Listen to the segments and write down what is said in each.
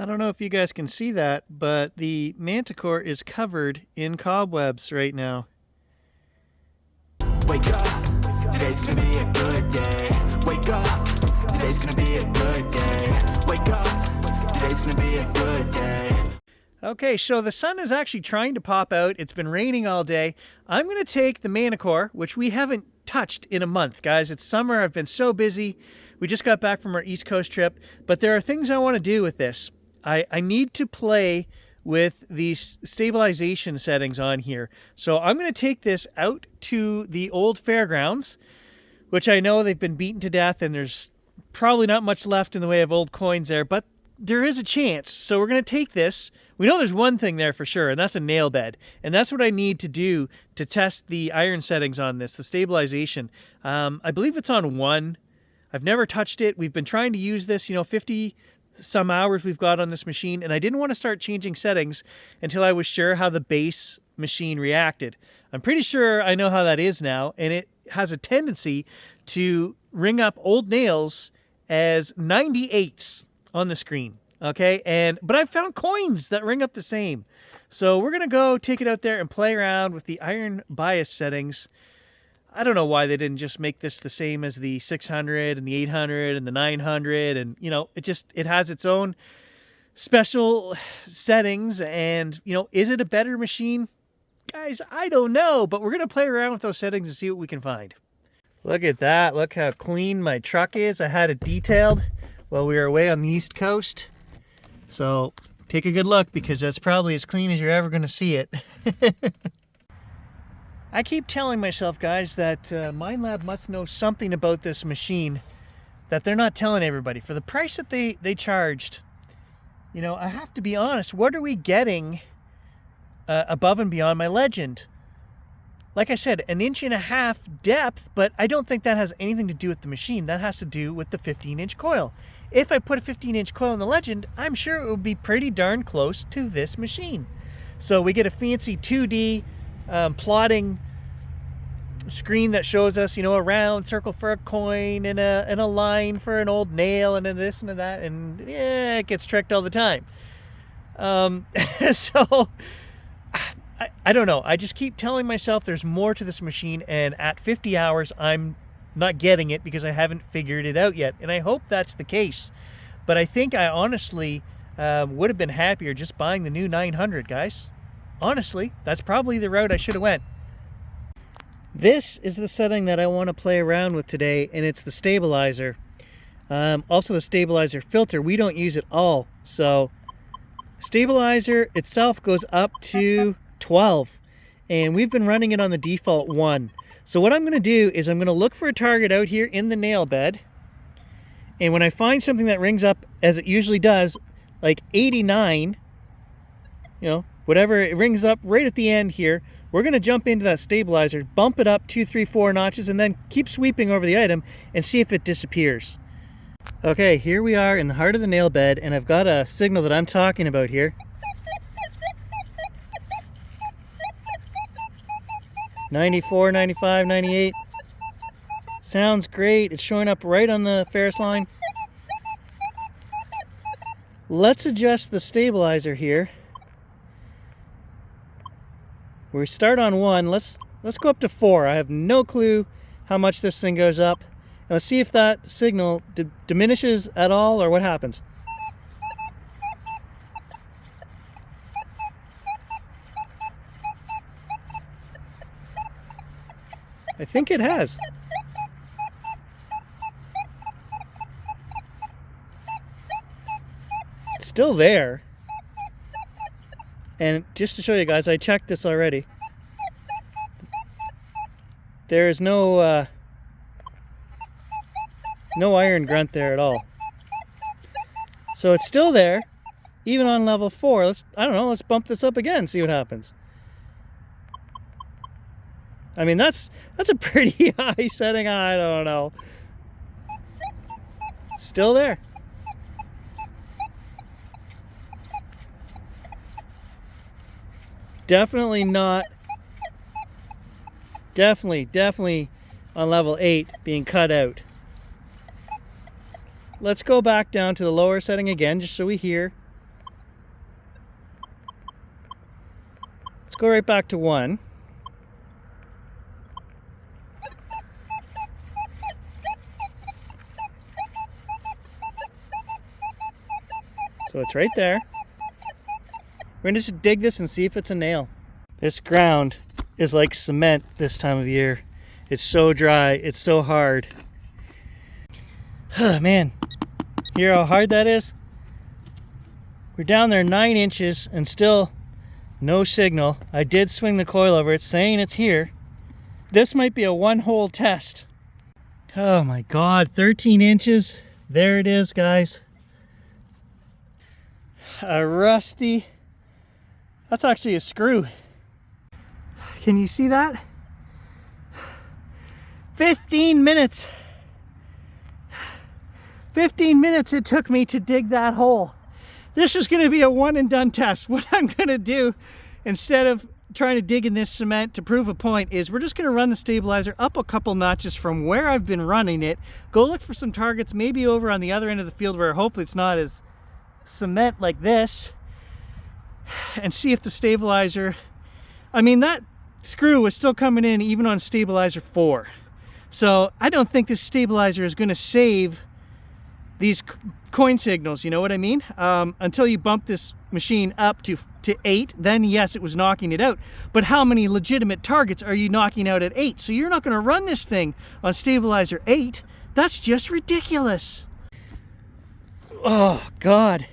I don't know if you guys can see that, but the Manticore is covered in cobwebs right now. Wake up, today's gonna be a good day. Wake up, today's gonna be a good day. Wake up, today's gonna be a good day. Okay, so the sun is actually trying to pop out. It's been raining all day. I'm going to take the Manticore, which we haven't touched in a month, guys. It's summer. I've been so busy. We just got back from our East Coast trip, but there are things I want to do with this. I need to play with these stabilization settings on here. So I'm going to take this out to the old fairgrounds, which I know they've been beaten to death and there's probably not much left in the way of old coins there, but there is a chance. So we're going to take this. We know there's one thing there for sure, and that's a nail bed. And that's what I need to do to test the iron settings on this, the stabilization. I believe it's on 1. I've never touched it. We've been trying to use this, 50 some hours we've got on this machine, and I didn't want to start changing settings until I was sure how the base machine reacted. I'm pretty sure I know how that is now, and it has a tendency to ring up old nails as 98s on the screen. Okay, but I've found coins that ring up the same. So we're gonna go take it out there and play around with the iron bias settings. I don't know why they didn't just make this the same as the 600 and the 800 and the 900, and it has its own special settings. And is it a better machine? Guys, I don't know, but we're gonna play around with those settings and see what we can find. Look at that. Look how clean my truck is. I had it detailed while we were away on the East Coast. So take a good look, because that's probably as clean as you're ever going to see it. I keep telling myself, guys, that Minelab must know something about this machine that they're not telling everybody. For the price that they charged, I have to be honest, what are we getting above and beyond my Legend? Like I said, 1.5 inch depth, but I don't think that has anything to do with the machine. That has to do with the 15-inch coil. If I put a 15-inch coil in the Legend, I'm sure it would be pretty darn close to this machine. So we get a fancy 2D plotting screen that shows us, a round circle for a coin and a line for an old nail and a this and a that, and it gets tricked all the time. So I don't know. I just keep telling myself there's more to this machine, and at 50 hours, I'm not getting it because I haven't figured it out yet. And I hope that's the case. But I think I honestly would have been happier just buying the new 900, guys. Honestly, that's probably the route I should have went. This is the setting that I want to play around with today, and it's the stabilizer. Also the stabilizer filter. We don't use it all. So stabilizer itself goes up to 12, and we've been running it on the default 1. So what I'm going to do is I'm going to look for a target out here in the nail bed, and when I find something that rings up, as it usually does, like 89, whatever it rings up right at the end here, we're going to jump into that stabilizer, bump it up 2, 3, 4 notches, and then keep sweeping over the item and see if it disappears. Okay, here we are in the heart of the nail bed, and I've got a signal that I'm talking about here. 94, 95, 98. Sounds great. It's showing up right on the Ferris line. Let's adjust the stabilizer here. We start on 1. Let's go up to 4. I have no clue how much this thing goes up. And let's see if that signal diminishes at all or what happens. I think it has. It's still there. And just to show you guys, I checked this already. There is no iron grunt there at all. So it's still there, even on level 4. Let's bump this up again, see what happens. I mean, that's a pretty high setting. I don't know. Still there. Definitely not. Definitely on level 8 being cut out. Let's go back down to the lower setting again, just so we hear Go right back to 1. So it's right there. We're gonna just dig this and see if it's a nail. This ground is like cement this time of year. It's so dry, it's so hard. Man, hear how hard that is? We're down there 9 inches and still no signal. I did swing the coil over, it's saying it's here. This might be a 1-hole test. Oh my God, 13 inches. There it is, guys. A rusty, that's actually a screw. Can you see that? 15 minutes. 15 minutes it took me to dig that hole. This is going to be a one and done test. What I'm going to do, instead of trying to dig in this cement to prove a point, is we're just going to run the stabilizer up a couple notches from where I've been running it, go look for some targets, maybe over on the other end of the field where hopefully it's not as cement like this, and see if the stabilizer, I mean, that screw was still coming in even on stabilizer 4. So I don't think this stabilizer is going to save these coin signals, you know what I mean? Until you bump this machine up to 8, then yes, it was knocking it out. But how many legitimate targets are you knocking out at 8? So you're not going to run this thing on stabilizer 8. That's just ridiculous. Oh God.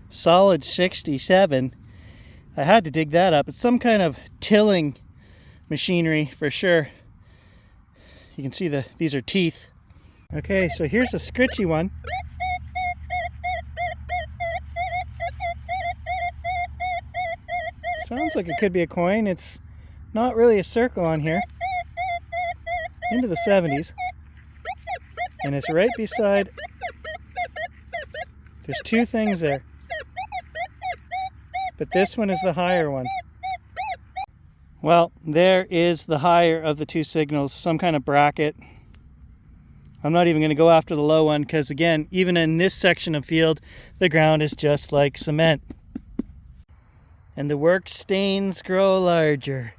Solid 67. I had to dig that up. It's some kind of tilling machinery for sure. You can see these are teeth. Okay, so here's a scritchy one. Sounds like it could be a coin. It's not really a circle on here. Into the 70s. And it's right beside, there's 2 things there. But this one is the higher one. Well, there is the higher of the 2 signals, some kind of bracket. I'm not even going to go after the low one because, again, even in this section of field, the ground is just like cement. And the work stains grow larger.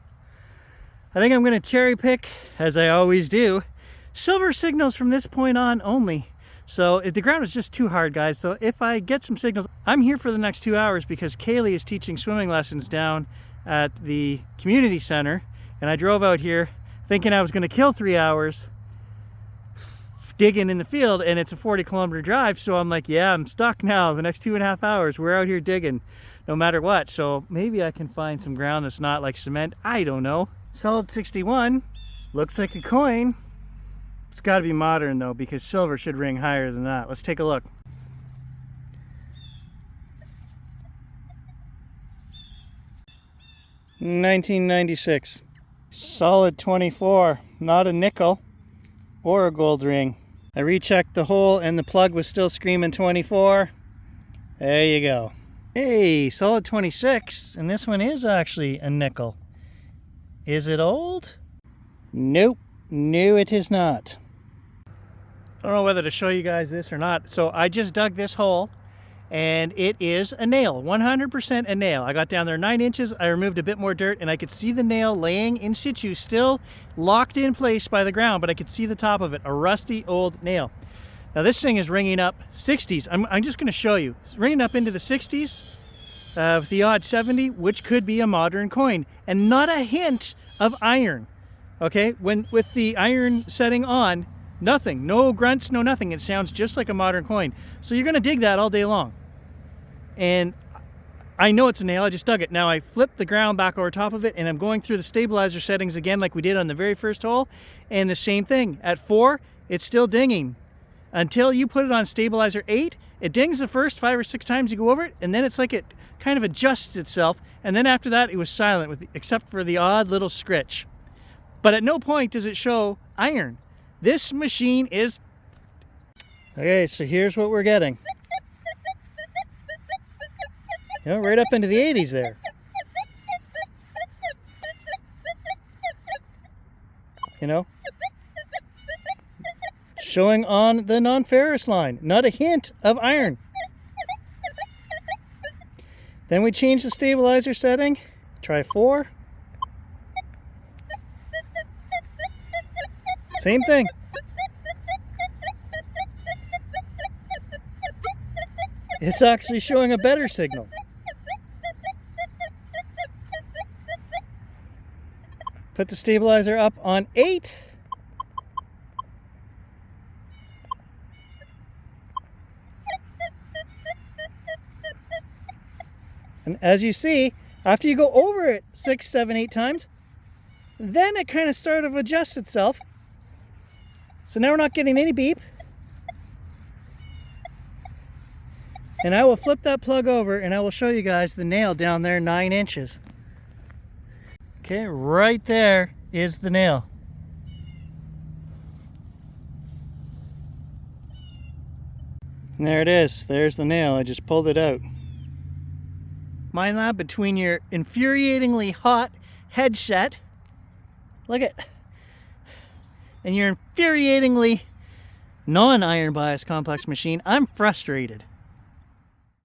I think I'm going to cherry pick, as I always do, silver signals from this point on only. So the ground is just too hard, guys. So if I get some signals, I'm here for the next 2 hours because Kaylee is teaching swimming lessons down at the community center, and I drove out here thinking I was going to kill 3 hours digging in the field, and it's a 40-kilometer drive, so I'm like, yeah, I'm stuck now. The next 2.5 hours we're out here digging no matter what. So maybe I can find some ground that's not like cement. I don't know. Solid 61 looks like a coin. It's got to be modern though, because silver should ring higher than that. Let's take a look. $19.96. Solid 24. Not a nickel or a gold ring. I rechecked the hole and the plug was still screaming 24. There you go. Hey, solid 26. And this one is actually a nickel. Is it old? Nope. No, it is not. I don't know whether to show you guys this or not. So I just dug this hole and it is a nail, 100% a nail. I got down there 9 inches, I removed a bit more dirt, and I could see the nail laying in situ, still locked in place by the ground, but I could see the top of it, a rusty old nail. Now this thing is ringing up 60s. I'm just gonna show you. It's ringing up into the 60s with the odd 70, which could be a modern coin, and not a hint of iron. Okay, with the iron setting on, nothing, no grunts, no nothing. It sounds just like a modern coin. So you're gonna dig that all day long. And I know it's a nail, I just dug it. Now I flipped the ground back over top of it and I'm going through the stabilizer settings again like we did on the very first hole. And the same thing, at 4, it's still dinging. Until you put it on stabilizer 8, it dings the first 5 or 6 times you go over it, and then it's like it kind of adjusts itself. And then after that, it was silent, except for the odd little scritch. But at no point does it show iron. This machine is... Okay, so here's what we're getting. You know, right up into the 80s there. You know? Showing on the non-ferrous line. Not a hint of iron. Then we change the stabilizer setting. Try 4. Same thing. It's actually showing a better signal. Put the stabilizer up on 8. And as you see, after you go over it 6, 7, 8 times, then it kind of started to adjust itself. So now we're not getting any beep. And I will flip that plug over and I will show you guys the nail down there, 9 inches. Okay, right there is the nail. And there it is. There's the nail. I just pulled it out. Minelab, between your infuriatingly hot headset, look at, and your infuriatingly non-iron bias complex machine, I'm frustrated.